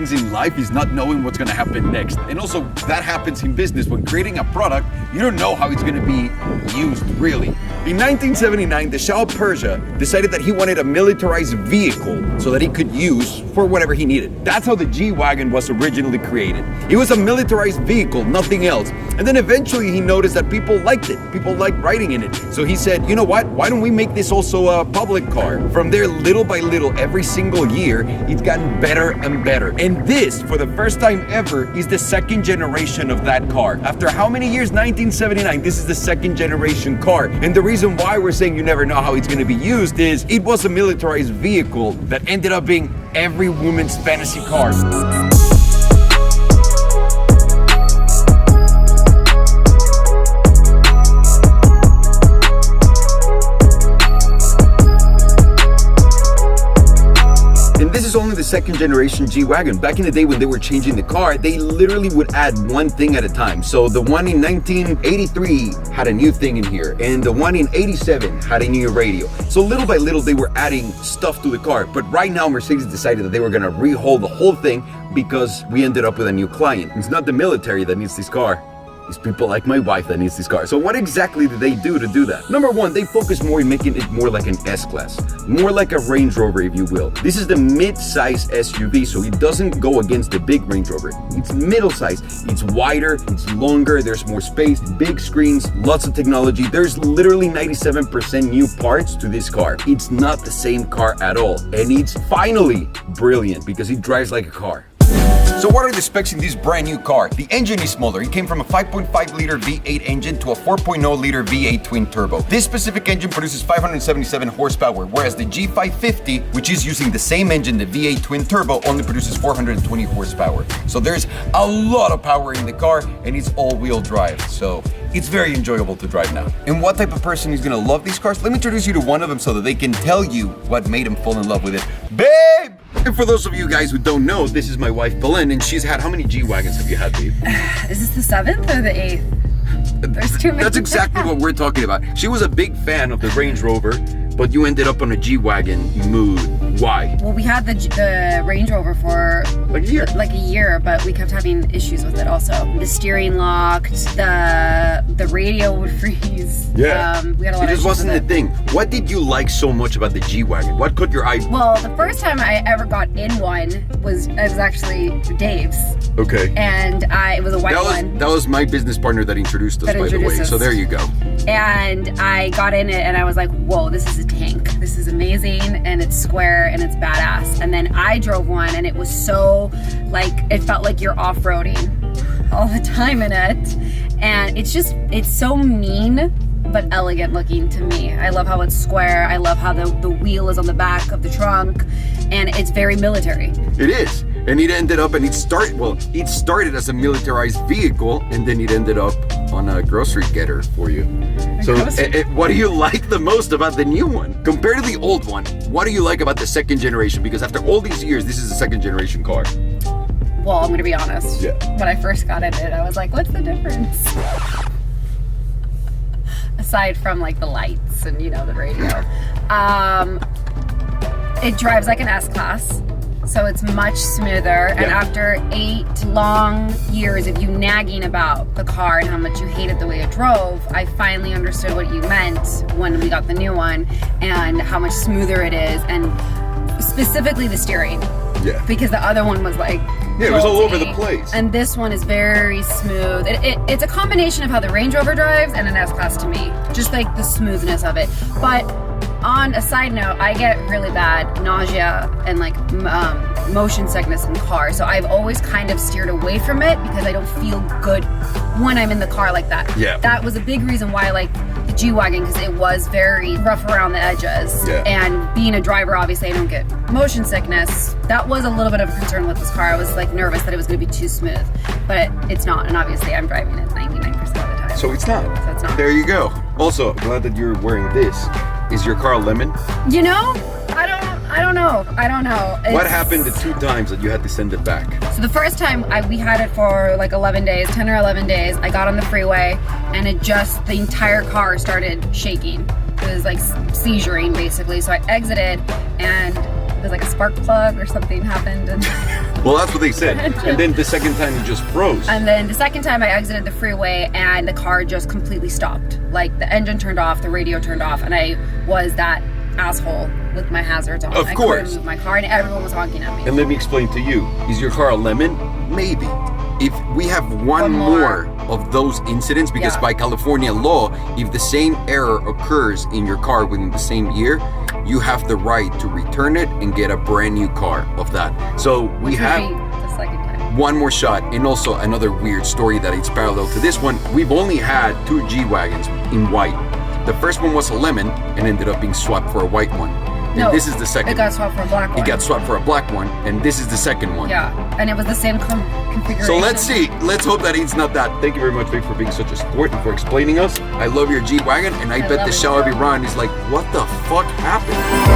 things in life is not knowing what's going to happen next. And also, that happens in business. When creating a product, you don't know how it's going to be used, really. In 1979, the Shah of Persia decided that he wanted a militarized vehicle so that he could use for whatever he needed. That's how the G Wagon was originally created. It was a militarized vehicle, nothing else. And then eventually he noticed that people liked it. People liked riding in it. So he said, you know what? Why don't we make this also a public car? From there, little by little, every single year, it's gotten better and better. And this, for the first time ever, is the second generation of that car. After how many years? 1979. This is the second generation car. And the reason why we're saying you never know how it's going to be used is it was a militarized vehicle that ended up being every woman's fantasy car. And this is only the second generation G Wagon. Back in the day when they were changing the car, they literally would add one thing at a time. So the one in 1983 had a new thing in here, and the one in 87 had a new radio. So little by little, they were adding stuff to the car. But right now, Mercedes decided that they were gonna rehaul the whole thing because we ended up with a new client. It's not the military that needs this car. It's people like my wife that needs this car. So what exactly did they do to do that? Number one, they focus more in making it more like an S-Class. More like a Range Rover, if you will. This is the mid-size SUV, so it doesn't go against the big Range Rover. It's middle-size. It's wider, it's longer, there's more space, big screens, lots of technology. There's literally 97% new parts to this car. It's not the same car at all. And it's finally brilliant because it drives like a car. So what are the specs in this brand new car? The engine is smaller. It came from a 5.5 liter V8 engine to a 4.0 liter V8 twin turbo. This specific engine produces 577 horsepower, whereas the G550, which is using the same engine, the V8 twin turbo, only produces 420 horsepower. So there's a lot of power in the car, and it's all-wheel drive. So it's very enjoyable to drive now. And what type of person is gonna love these cars? Let me introduce you to one of them so that they can tell you what made them fall in love with it. Babe! And for those of you guys who don't know, this is my wife, Belen, and she's had, how many G Wagons have you had, babe? Is this the 7th or the 8th? There's too many. That's exactly what we're talking about. She was a big fan of the Range Rover, but you ended up on a G Wagon mood. Why? Well, we had the Range Rover for like a year, but we kept having issues with it also. The steering locked, the radio would freeze. Yeah, we had a lot of issues. It just wasn't the thing. What did you like so much about the G Wagon? What caught your eye? Well, the first time I ever got in one was actually Dave's. Okay. And it was a white one. That was my business partner that introduced us, by the way. So there you go. And I got in it and I was like, whoa, this is a tank. This is amazing, and it's square and it's badass. And then I drove one and it was so, like, it felt like you're off-roading all the time in it. And it's so mean but elegant looking to me. I love how it's square. I love how the wheel is on the back of the trunk, and it's very military. It is. And it ended up, and it started as a militarized vehicle, and then it ended up on a grocery getter for you. So what do you like the most about the new one? Compared to the old one, what do you like about the second generation? Because after all these years, this is a second generation car. Well, I'm gonna be honest. Yeah. When I first got in it, I was like, what's the difference? Aside from like the lights and, you know, the radio. It drives like an S-Class. So it's much smoother, and after 8 long years of you nagging about the car and how much you hated the way it drove, I finally understood what you meant when we got the new one and how much smoother it is, and specifically the steering. Yeah. Because the other one was like, it was all over the place. And this one is very smooth. It's a combination of how the Range Rover drives and an S-Class to me. Just like the smoothness of it. But on a side note, I get really bad nausea and like motion sickness in cars. So I've always kind of steered away from it because I don't feel good when I'm in the car like that. Yeah. That was a big reason why I like the G Wagon, because it was very rough around the edges. Yeah. And being a driver, obviously I don't get motion sickness. That was a little bit of a concern with this car. I was like nervous that it was going to be too smooth, but it's not. And obviously I'm driving it 99% of the time. So it's not. So it's not. There you go. Also, glad that you're wearing this. Is your car a lemon? You know, I don't know. What happened the 2 times that you had to send it back? So the first time we had it for like 11 days, 10 or 11 days. I got on the freeway and the entire car started shaking. It was like seizuring basically. So I exited and it was like a spark plug or something happened, and Well, that's what they said. And then the second time it just froze. And then the second time I exited the freeway and the car just completely stopped. Like the engine turned off, the radio turned off, and I was that asshole with my hazards on. Of I course. couldn't move my car and everyone was honking at me. And let me explain to you. Is your car a lemon? Maybe. If we have one more of those incidents, because Yeah. by California law, if the same error occurs in your car within the same year, you have the right to return it and get a brand new car of that. So we Which would have be the second time. one more shot, and also another weird story that it's parallel to this one. We've only had 2 G Wagons in white. The first one was a lemon and ended up being swapped for a white one. And No, this is the second. It got swapped for a black one. It got swapped for a black one, and this is the second one. Yeah, and it was the same configuration. So let's see. Let's hope that it's not that. Thank you very much, Vic, for being such a sport and for explaining us. I love your G Wagon, and I bet love the it shower too. every run is like, what the fuck happened?